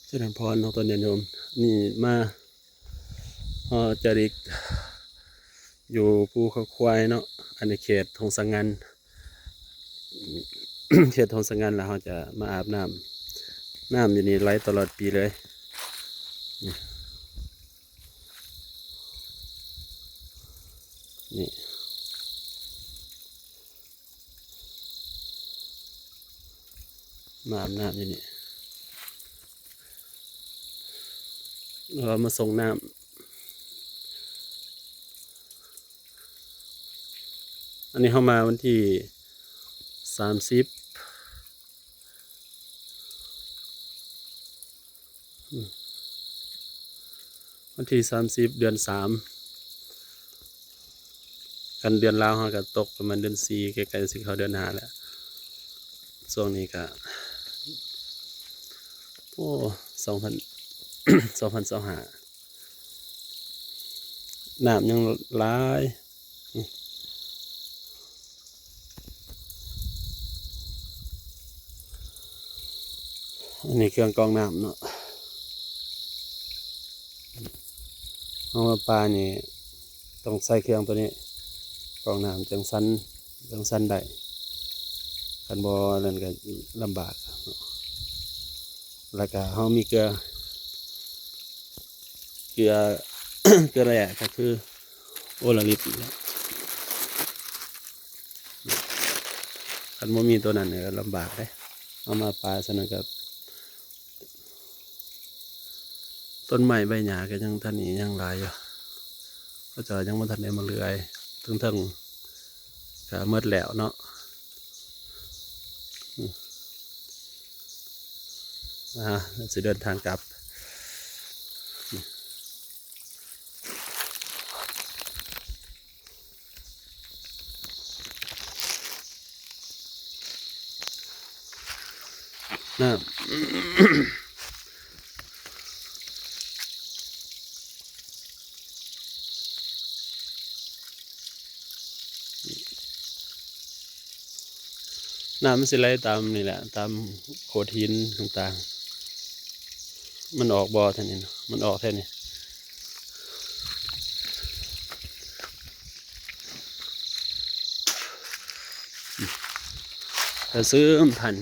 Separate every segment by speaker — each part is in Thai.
Speaker 1: เจริญพรน้องตนโยมนี่มาจาริกอยู่ภูเขาควายเนาะอันในเขตทงสังงัน เขตทงสังงันแล้วเราจะมาอาบน้ำอยู่นี่ไหลตลอดปีเลยนี่มาอาบน้ำอยู่นี่เรามาส่งน้ำอันนี้เข้ามาวันที่30เดือน3กันเดือนลาวเขาก็ตกประมาณเดือน4ใกล้ๆสิเขาเดือน5แล้วช่วงนี้ก็โอ้2025น้ำยังหลายอันนี้เครื่องกรองน้ำเนาะเอามาปลานี่ต้องใส่เครื่องตัวนี้กรองน้ำจังสันได้กันบ่นั่นก็ลำบากแล้วก็เขามีเกลือ เกลือแร่ก็คือโอลาริสคันบ่มีตัวนั้นเนี่ยลำบากเลยเอามาปลาสนั่นกับต้นไม้ใบหญ้าก็ยังท่านนี้ยังหลายอยู่ก็จะยังบ่ทันได้มาเลื่อยถึงก็หมดแล้วเนาะจะเดินทางกลับน้ำ น้ำมันสิไหลตามนี่แหละตามโขดหินต่างๆมันออกบ่อท่านนี่มันออกแค่นี้ถ้าซื้อพัน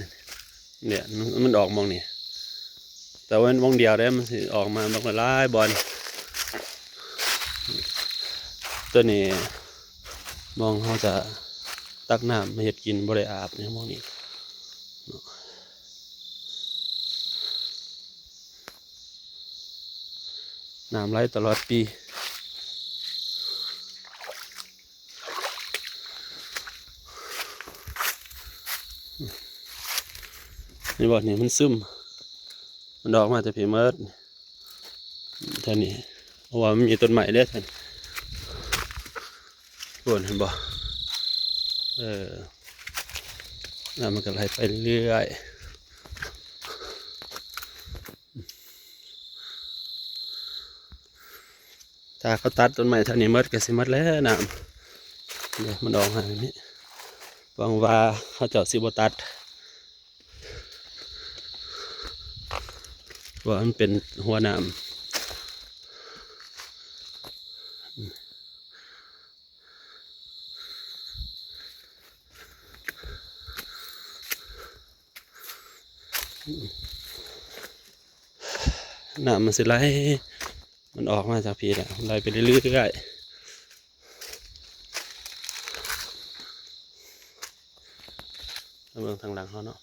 Speaker 1: เนี่ยมันออกมองนี่แต่ว่ามองเดียวได้มันสิออกมาบางหลายบอลตัวนี้มองเขาจะตักน้ำมาเห็ดกินบริอาบเนี่ยมองนี่น้ำไหลตลอดปีนี่บอกนี่มันซึมมันออกมาจากผีเมิร์ดท่านี้เพราะว่ามันมีต้นใหม่เด้ท่านปวดเห็นบ่น้ำมันก็ไหลไปเรื่อยถ้าเขาตัดต้นใหม่เท่านี้เมิร์ดก็สิเมิร์ดแล้วน้ำเนี่ยมันออกมาแบบนี้หวังว่าเขาเจาะสิบตัดว่ามันเป็นหัวน้ำน้ำมันสิไหลมันออกมาจากพีแหละไหลไปเรื่อยๆเมืองทางหลังเขาเนาะ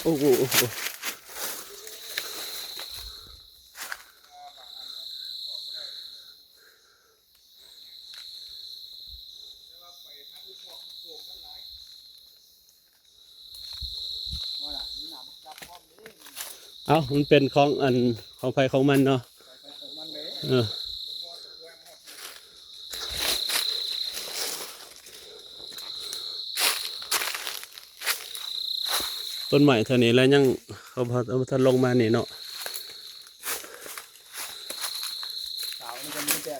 Speaker 1: โอ้โหเอามันเป็นของของไฟของมันเนาะ ต้นใหม่เท่านี้แล้วยังเขาพอท่านลงมานี่เนาะ
Speaker 2: สาวมันก็มีแต่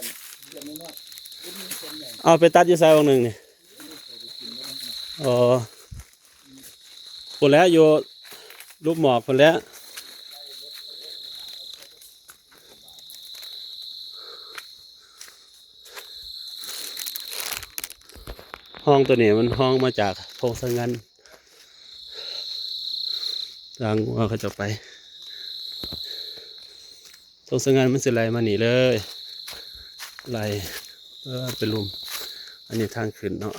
Speaker 2: เดี๋ยวไม่น้อยรุ่นนี้ต้นใหญ่
Speaker 1: เอาไปตัดอยู่ไซส์วงหนึ่งนี่อ๋อคนแล้วอยู่รูปหมอกคนแล้วห้องตัวนี้มันห้องมาจากโพงสังงันทางว่าเขาจะไปโพงสังงันมันสิไหลมาหนีเลยไหลเป็นลุมอันนี้ทางขึ้นเนาะ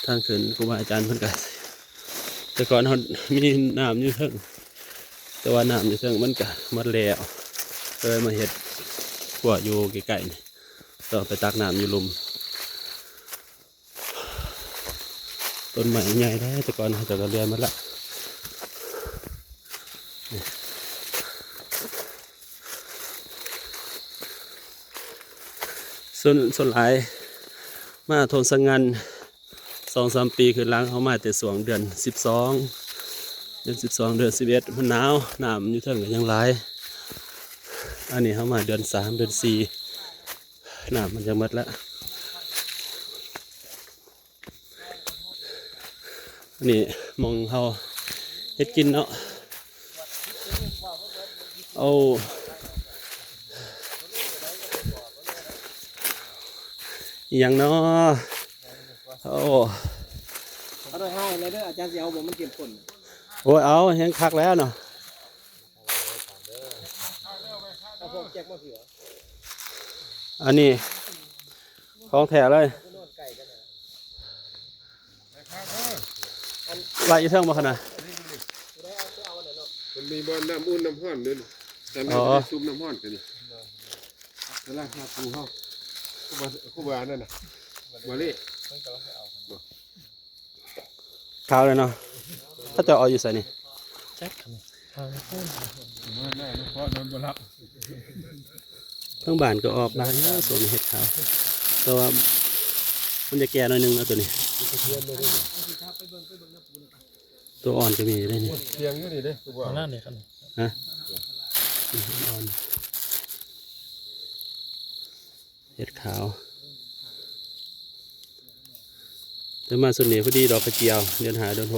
Speaker 1: ทางขึ้นครูบาอาจารย์เพิ่นก็แต่ก่อนเขามีน้ำอยู่เทิงแต่ว่าน้ำอยู่เทิงมันก็หมดแล้วเลยมาเฮ็ดพวกอยู่ใกล้ๆนี่ต่อไปตักน้ำอยู่ลุมต้นไม้ใหญ่ได้แต่ก่อนเขาจะเรียนมาละส่วนหลายมาโทนสังงัน2-3 ปีคือล้างเขามาแต่สวงเดือน12 เดือน12 เดือน11มันหนาวน้ำอยู่เทิงก็ยังหลายอันนี้เขามาเดือน3 เดือน4น้ำมันจะหมดแล้วอันนี้มองเขาเฮ็ดกินเนาะเอาอหย่างเนาะโอ้
Speaker 2: เอาได้ให้เลยเด้ออาจารย์สิเอาบ่มันเก็บผล
Speaker 1: โอ้ยเอาเห็นคักแล้วเนาะ
Speaker 2: เอาพวกแจ็คมาเผื่อ
Speaker 1: อันนี้ของแท้เลย
Speaker 2: นอนไก่กันน่ะ
Speaker 1: ไหลอยู่เทิงบ่ขนาด
Speaker 2: ได้เอาน่ะเนาะ
Speaker 3: มันมีบอลน้ำอุ่นน้ำห้อนด้วยนี่แต่ไม่
Speaker 1: อ๋อ
Speaker 3: ได้ซุปน้ำห้อนกันนี่แต่ละครับครูเขาครูบานั่นน่ะบาเล่
Speaker 1: ขาวเลยเนาะถ้าจะเอาอยู่ใส่นี่
Speaker 2: แจ็คทางพุ่น
Speaker 3: มาแน่ลูกพ่อนอนบ่หลับ
Speaker 1: ทั้งบ้านก็ออกได้นะส่วนเห็ดขาวแต่ว่ามันจะแก่หน่อยนึงนะตัวนี้ตัวอ่อนก็มีได้นี่
Speaker 3: เตียงอยู่นี่เด้ครูบา
Speaker 2: หน้าเนี่ยครับ
Speaker 1: ฮะอ่อนเห็ดขาวแต่มาส่วนนี้พอดีดอกกระเจียวเดือน5 เดือน6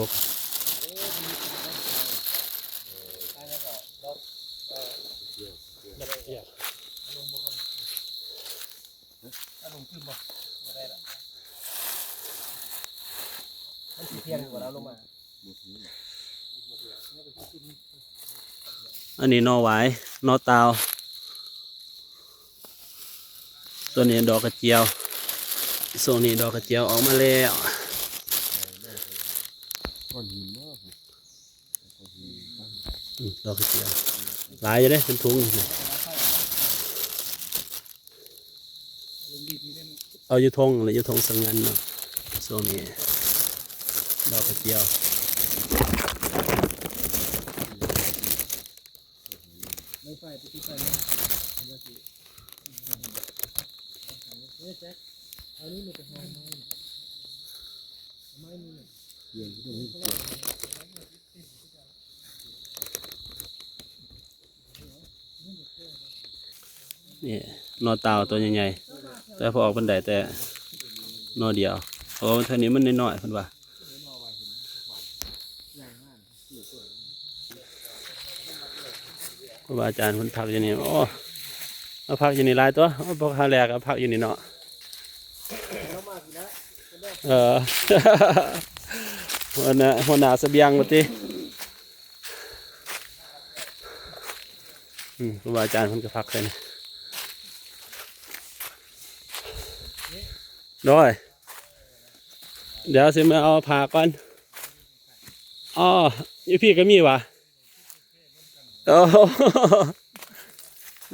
Speaker 2: มันสิเที่ยงกว่าเราลงมา
Speaker 1: อันนี้นอหวายนอตาวตัวนี้ดอกกระเจียวส่วนนี้ดอกกระเจียวออกมาแล้ว
Speaker 3: ก้อนหินเนาะ
Speaker 1: ดอกกระเจียวหลายอยู่เด้เป็นถุงเอาอยู่ทงหรืออยู่ทงสังงันเนาะส่วนนี้ดอกกระเจียว
Speaker 2: ไม่ไฟไปที่ไฟนะเอามาสิเนี่ยแจ็คเอานี่มันจะหอมไหมไม่มี
Speaker 3: เตียงที่ตรงนี้
Speaker 1: นี่นอตาวตัวใหญ่ๆแต่พอออกบันไดแต่นอเดียวเพราะว่าเท่านี้มันน้อยๆเพิ่นว่าครูบาอาจารย์เพิ่นพักอยู่นี่โอ้มาพักอยู่นี่หลายตัวโอ้พอคาแรกก็พักอยู่นี่เนาะวันน่ะหัวหน้าเสบียงมาติครูบาอาจารย์เพิ่นก็พักเลยนะด้วยเดี๋ยวสิมาเอาผ่าก่อนอ๋ออยู่พี่ก็มีวะโอ้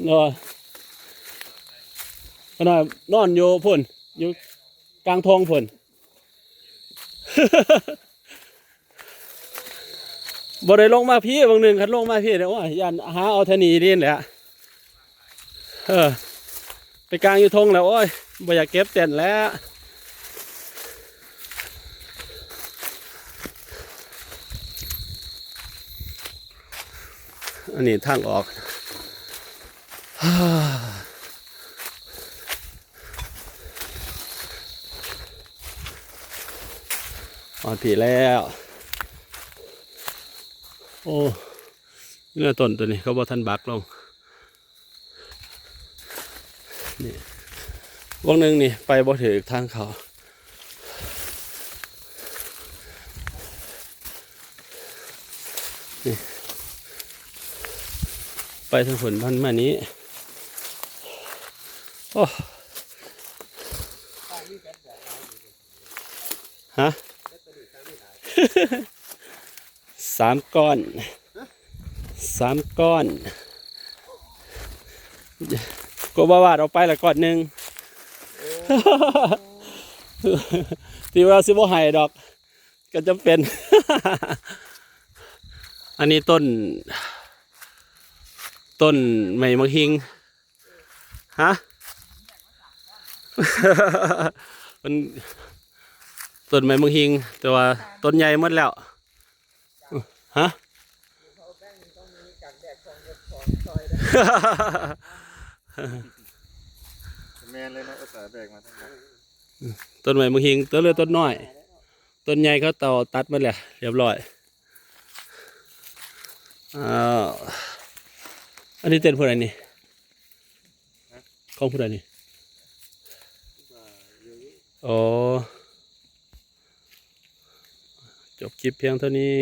Speaker 1: นอนขนาดนอนอยู่พุ่นอยู่กลางทงพุ่น บ่ได้ลงมาพี่บางหนึ่งคันลงมาพี่เดี๋ยวว่ายันหาเอาเทานีดินแหละไปกลางอยู่ทงแล้วโอ้ยบ่อยากเก็บเต็นแล้ว อันนี้ทางออก ออกผีแล้ว โอ้เนื้อต้นตัวนี้เขาบอกท่านบักลงนี่วงหนึ่งนี่ไปบ่ถือทางเขานี่ไปทางฝนพันมานี้โอ้ฮะ 3 ก้อน 3 ก้อนก็บ่าวาดเอาไปละก้อนหนึ่ง ที่ว่าสิบ่ให้ดอกก็จำเป็น อันนี้ต้นไม้มังหิงฮะ มันต้นไม้มังหิงแต่ว่าต้นใหญ่หมดแล้วฮะ
Speaker 2: แมนเลยเนาะภาษาแบกมาทั้งนั้น
Speaker 1: ต้นไม้มังหิงต้นเล็กต้นน้อยต้นใหญ่เขาต่อตัดมาแล้วเรียบร้อยอันนี้เต้นผู้ใดนี่ของผู้ใดนี่อ๋อจบคลิปเพียงเท่านี้